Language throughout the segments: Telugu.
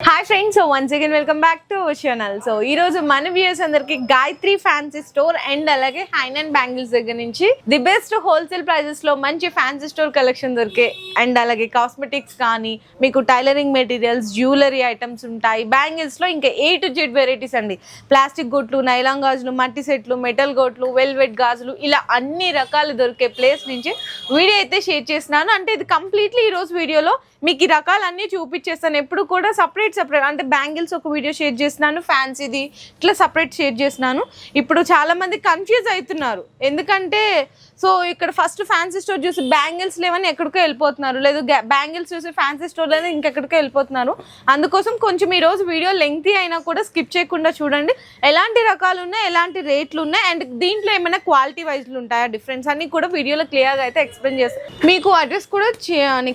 Hi friends, so once again welcome back to our channel. So ఈ రోజు మన వ్యూయర్స్ అందరికి గాయత్రి ఫ్యాన్సీ స్టోర్ అండ్ అలాగే హ్యాండ్ అండ్ బ్యాంగిల్స్ దగ్గర నుంచి ది బెస్ట్ హోల్సేల్ ప్రైజెస్ లో మంచి ఫ్యాన్సీ స్టోర్ కలెక్షన్ దొరికే అండ్ అలాగే కాస్మెటిక్స్ కానీ మీకు టైలరింగ్ మెటీరియల్స్, జ్యువెలరీ ఐటమ్స్ ఉంటాయి. బ్యాంగిల్స్ లో ఇంకా A to Z వెరైటీస్ అండి. ప్లాస్టిక్ గోట్లు, నైలాన్ గాజులు, మట్టి సెట్లు, మెటల్ గోట్లు, వెల్వెట్ గాజులు, ఇలా అన్ని రకాలు దొరికే ప్లేస్ నుంచి వీడియో అయితే షేర్ చేస్తున్నాను. అంటే ఇది కంప్లీట్లీ ఈ రోజు వీడియోలో మీకు ఈ రకాలన్నీ చూపించేస్తాను. ఎప్పుడు కూడా సపరేట్ అంటే బ్యాంగిల్స్ ఒక వీడియో షేర్ చేస్తున్నాను, ఫ్యాన్సీది ఇట్లా సపరేట్ షేర్ చేస్తున్నాను. ఇప్పుడు చాలా మంది కన్ఫ్యూజ్ అవుతున్నారు, ఎందుకంటే సో ఇక్కడ ఫస్ట్ ఫ్యాన్సీ స్టోర్ చూసి బ్యాంగిల్స్ లేవని ఎక్కడికో వెళ్ళిపోతున్నారు, లేదు బ్యాంగిల్స్ చూసి ఫ్యాన్సీ స్టోర్ లేదా ఇంకెక్కడికో వెళ్ళిపోతున్నారు. అందుకోసం కొంచెం ఈరోజు వీడియో లెంగ్తీ అయినా కూడా స్కిప్ చేయకుండా చూడండి. ఎలాంటి రకాలు ఉన్నాయి, ఎలాంటి రేట్లు ఉన్నాయి, అండ్ దీంట్లో ఏమైనా క్వాలిటీ వైజ్లు ఉంటాయా, డిఫరెన్స్ అన్ని కూడా వీడియోలో క్లియర్గా అయితే ఎక్స్ప్లెయిన్ చేస్తాను. మీకు అడ్రస్ కూడా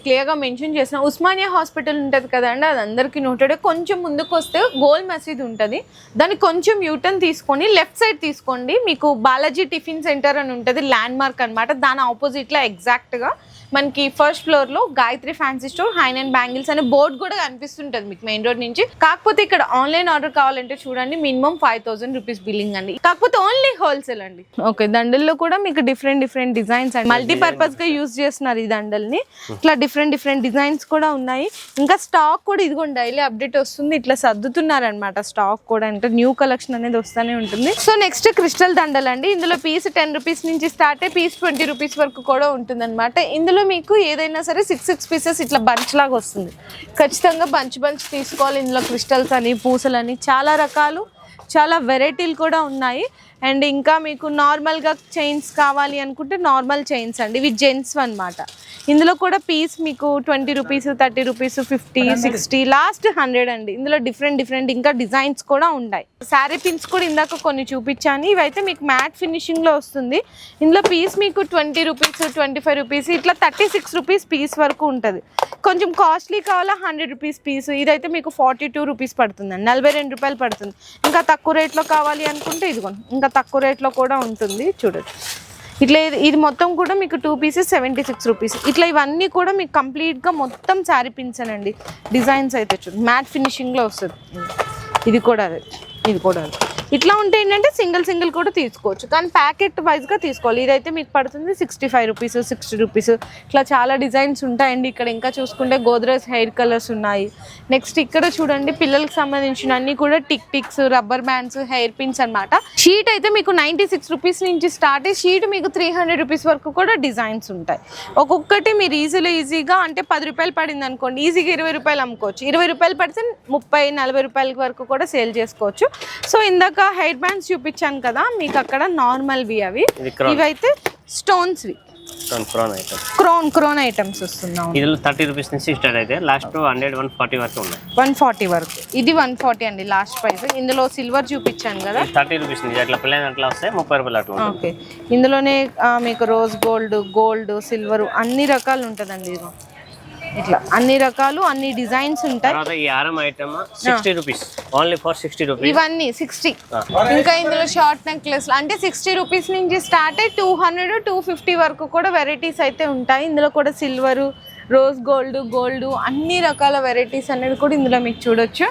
క్లియర్గా మెన్షన్ చేసిన ఉస్మానియా హాస్పిటల్ ఉంటుంది కదండి, అది అందరికీ నోటెడ్. కొంచెం ముందుకు వస్తే గోల్ మసీద్ ఉంటుంది, దాన్ని కొంచెం యూటర్న్ తీసుకొని లెఫ్ట్ సైడ్ తీసుకోండి. మీకు బాలాజీ టిఫిన్ సెంటర్ అని ఉంటుంది, ల్యాండ్ మార్క్ అనమాట. దాని ఆపోజిట్లో ఎగ్జాక్ట్గా మనకి ఫస్ట్ ఫ్లోర్ లో Gayatri fancy store hand and bangles అనే బోర్డు కూడా కనిపిస్తుంటది మీకు మెయిన్ రోడ్ నుంచి. కాకపోతే ఇక్కడ ఆన్లైన్ ఆర్డర్ కావాలంటే చూడండి, మినిమం 5000 రూపీస్ బిల్లింగ్ అండి, కాకపోతే ఓన్లీ హోల్సేల్ అండి. ఓకే, దండల్లో కూడా మీకు డిఫరెంట్ డిజైన్స్ అండి, మల్టీపర్పస్ గా యూజ్ చేస్తున్నారు ఈ దండల్ని. ఇట్లా డిఫరెంట్ డిజైన్స్ కూడా ఉన్నాయి. ఇంకా స్టాక్ కూడా ఇదిగోండి డైలీ అప్డేట్ వస్తుంది, ఇట్లా సర్దుతున్నారు అనమాట స్టాక్ కూడా. అంటే న్యూ కలెక్షన్ అనేది వస్తూనే ఉంటుంది. సో నెక్స్ట్ క్రిస్టల్ దండలు అండి. ఇందులో పీస్ 10 రూపీస్ నుంచి స్టార్ట్ అయ్యి పీస్ 20 రూపీస్ వరకు కూడా ఉంటుంది అనమాట. ఇందులో మీకు ఏదైనా సరే 6 పీసెస్ ఇట్లా బంచ్ లాగా వస్తుంది. ఖచ్చితంగా బంచ్ తీసుకోవాలి. ఇందులో క్రిస్టల్స్ అని, పూసలని, చాలా రకాలు, చాలా వెరైటీలు కూడా ఉన్నాయి. అండ్ ఇంకా మీకు నార్మల్గా చైన్స్ కావాలి అనుకుంటే నార్మల్ చైన్స్ అండి, ఇవి జెంట్స్ అనమాట. ఇందులో కూడా పీస్ మీకు 20 రూపీస్, 30 రూపీస్, 50, 60, లాస్ట్ 100 అండి. ఇందులో డిఫరెంట్ ఇంకా డిజైన్స్ కూడా ఉన్నాయి. శారీ పిన్స్ కూడా ఇందాక కొన్ని చూపించాను, ఇవైతే మీకు మ్యాట్ ఫినిషింగ్ లో వస్తుంది. ఇందులో పీస్ మీకు 20 రూపీస్, 25 రూపీస్, ఇట్లా 36 రూపీస్ పీస్ వరకు ఉంటుంది. కొంచెం కాస్ట్లీ కావాలా 100 రూపీస్ పీస్, ఇదైతే మీకు 42 రూపీస్ పడుతుందండి, 42 రూపాయలు పడుతుంది. ఇంకా తక్కువ రేట్లో కావాలి అనుకుంటే ఇదిగోండి, ఇంకా తక్కువ రేట్లో కూడా ఉంటుంది చూడండి. ఇట్లా ఇది మొత్తం కూడా మీకు 2 పీసెస్ 76 రూపీస్. ఇట్లా ఇవన్నీ కూడా మీకు కంప్లీట్గా మొత్తం శారీ పిన్స్ అండి. డిజైన్స్ అయితే చూడండి మ్యాట్ ఫినిషింగ్లో వస్తుంది. ఇది కూడా అదే, ఇది కూడా అదే. ఇట్లా ఉంటే ఏంటంటే సింగిల్ కూడా తీసుకోవచ్చు, కానీ ప్యాకెట్ వైజ్గా తీసుకోవాలి. ఇదైతే మీకు పడుతుంది 65 రూపీస్, 60 రూపీస్. ఇట్లా చాలా డిజైన్స్ ఉంటాయండి. ఇక్కడ ఇంకా చూసుకుంటే గోద్రేజ్ హెయిర్ కలర్స్ ఉన్నాయి. నెక్స్ట్ ఇక్కడ చూడండి పిల్లలకు సంబంధించిన అన్ని కూడా టిక్స్, రబ్బర్ బ్యాండ్స్, హెయిర్ పిన్స్ అనమాట. షీట్ అయితే మీకు 96 రూపీస్ నుంచి స్టార్ట్ అయ్యి షీట్ మీకు 300 రూపీస్ వరకు కూడా డిజైన్స్ ఉంటాయి. ఒక్కొక్కటి మీరు ఈజీగా అంటే 10 రూపాయలు పడింది అనుకోండి, ఈజీగా 20 రూపాయలు అమ్ముకోవచ్చు. 20 రూపాయలు పడితే 30-40 రూపాయల వరకు కూడా సేల్ చేసుకోవచ్చు. సో ఇందాక హెయిర్ బ్యాండ్స్ చూపించాను కదా మీకు, అక్కడ నార్మల్ వి అవి, ఇవైతే స్టోన్స్ వి, క్రోన్ ఐటమ్స్ వస్తున్నాం. 30 రూపీస్ నుంచి స్టార్ట్ అయితే లాస్ట్ 140 వరకు ఉన్నాయి. 140 వరకు, ఇది 140 అండి లాస్ట్ ప్రైస్. ఇందులో సిల్వర్ చూపించాను కదా 30 రూపీస్ నుంచి అట్లా ప్లేన్ అట్లా వస్తాయి 30 రూపాయలు అట్లా. ఓకే, ఇందులోనే మీకు రోజ్ గోల్డ్, సిల్వర్ అన్ని రకాలు ఉంటుందండి. ఇది ఇట్లా అన్ని రకాలు, అన్ని డిజైన్స్ ఉంటాయి. ఈ ఆరం item 60 rupees, only for 60 rupees. ఇవన్నీ 60. ఇంకా ఇందులో షార్ట్ నెక్లెస్ అంటే 60 రూపీస్ నుంచి స్టార్ట్ అయ్యి 200, 250 వరకు కూడా వెరైటీస్ అయితే ఉంటాయి. ఇందులో కూడా సిల్వర్, రోజ్ గోల్డ్ అన్ని రకాల వెరైటీస్ అనేది కూడా ఇందులో మీకు చూడొచ్చు.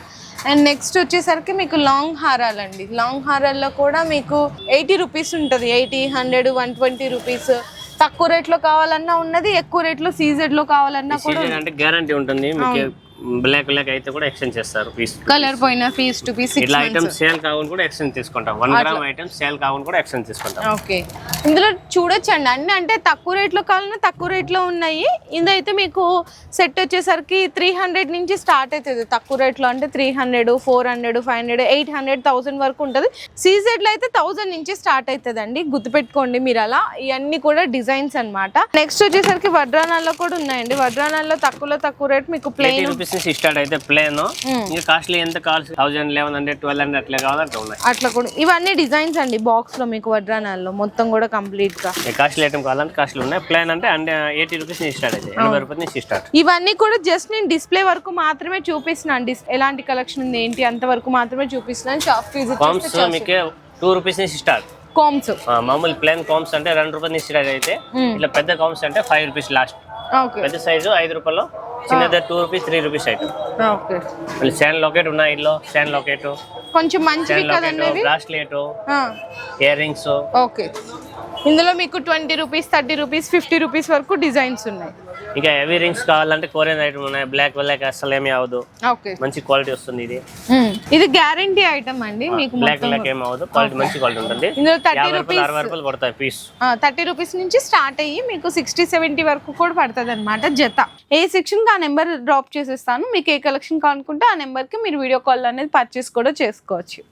అండ్ నెక్స్ట్ వచ్చేసరికి మీకు లాంగ్ హారాలండి. లాంగ్ హారాల్లో కూడా మీకు 80 రూపీస్ ఉంటుంది, 80, 100, 120 రూపీస్. తక్కువ రేట్లో కావాలన్నా ఉన్నది, ఎక్కువ రేట్లో సీజెడ్ లో కావాలన్నా కూడా అంటే గ్యారంటీ ఉంటుంది. బ్లాక్ అయితే కూడా ఎక్స్చేంజ్ చేస్తారు, పీస్ కలర్ పోయినా పీస్ టు పీస్. ఇట్లా ఐటమ్ సేల్ కావును కూడా ఎక్స్చేంజ్ తీసుకుంటాం. 1 గ్రామ్ ఐటమ్ సేల్ కావును కూడా ఎక్స్చేంజ్ తీసుకుంటాం. ఓకే, ఇందులో చూడొచ్చండి అన్ని, అంటే తక్కువ రేట్లో కావాలన్నా తక్కువ రేట్లో ఉన్నాయి. ఇదైతే మీకు సెట్ వచ్చేసరికి 300 నుంచి స్టార్ట్ అవుతుంది తక్కువ రేట్లో, అంటే 300, 400, 500, 800, 1000 వరకు ఉంటుంది. సీజెడ్ లో అయితే 1000 నుంచి స్టార్ట్ అవుతుంది అండి, గుర్తుపెట్టుకోండి మీరు. అలా ఇవన్నీ కూడా డిజైన్స్ అనమాట. నెక్స్ట్ వచ్చేసరికి వడ్రానాల్లో కూడా ఉన్నాయండి. వడ్రానాల్లో తక్కువ రేట్ మీకు ప్లెయిన్ స్టార్ట్ అయితే ప్లేన్, ఇంకా కాస్ట్లీ ఎంత కావాలి 1000, 1100, 1200 అట్లా కావాలంటే ఉన్నాయి. అట్లా కూడా ఇవన్నీ డిజైన్స్ అండి. బాక్స్ లో మీకు వడ్రానాల్లో మొత్తం కూడా కంప్లీట్ గా కాస్ట్లీ ఐటమ్ కావాలంటే కాస్ట్లీ ఉన్నాయి. ప్లేన్ అంటే 80 రూపీస్ నుంచి స్టార్ట్ అయితే 80 రూపాయల నుంచి స్టార్ట్. ఇవన్నీ కూడా జస్ట్ నేను డిస్ప్లే వరకు మాత్రమే చూపిస్తున్నాను, ఎలాంటి కలెక్షన్ ఉంది ఏంటి అంత వరకు మాత్రమే చూపిస్తున్నాను. షాప్ విజిట్ మీకు 2 రూపీస్ నుంచి స్టార్ట్. కామ్స్ మామూలు ప్లేన్ కామ్స్ అంటే 2 రూపాయల నుంచి స్టార్ట్ అయితే, ఇట్లా పెద్ద కామ్స్ అంటే 5 రూపీస్ లాస్ట్. పెద్ద సైజు 5 రూపాయలు, చిన్నది 2 రూపీస్ 3 రూపీస్ ఐటమ్. ఓకే, మళ్ళీ స్టాండ్ లాకెట్ ఉన్నాయి ఇల్లు, స్టాండ్ లాకెట్, కొంచెం మంచివి స్టాండ్ కదండి లాకెట్, ఇవి. Bracelet, ear rings. ఓకే, ఇందులో మీకు 20 రూపీస్, 30 రూపీస్, 50 రూపీస్ వరకు డిజైన్స్ ఉన్నాయి. ఇంకా హెవీ రింగ్స్ కావాలంటే కొరియన్ ఐటమ్ ఉన్నాయి. బ్లాక్ అసలు ఏమీ అవ్వదు, ఓకే, మంచి క్వాలిటీ వస్తుంది. ఇది ఇది గ్యారంటీ ఐటమ్ అండి మీకు. బ్లాక్ ఏమి అవ్వదు, క్వాలిటీ మంచి క్వాలిటీ ఉంటుంది. ఇందులో 50 రూపాయలు 60 రూపాయలు పడతాయి పీస్. 30 రూపీస్ నుంచి స్టార్ట్ అయ్యి మీకు 60-70 వరకు కూడా పడుతుంది అనమాట జత. ఏ సెక్షన్ కి ఆ నెంబర్ డ్రాప్ చేసేస్తాను. మీకు ఏ కలెక్షన్ కావాలనుకుంటే ఆ నెంబర్ కి మీరు వీడియో కాల్ అనేది పర్చేస్ కూడా చేసుకోవచ్చు.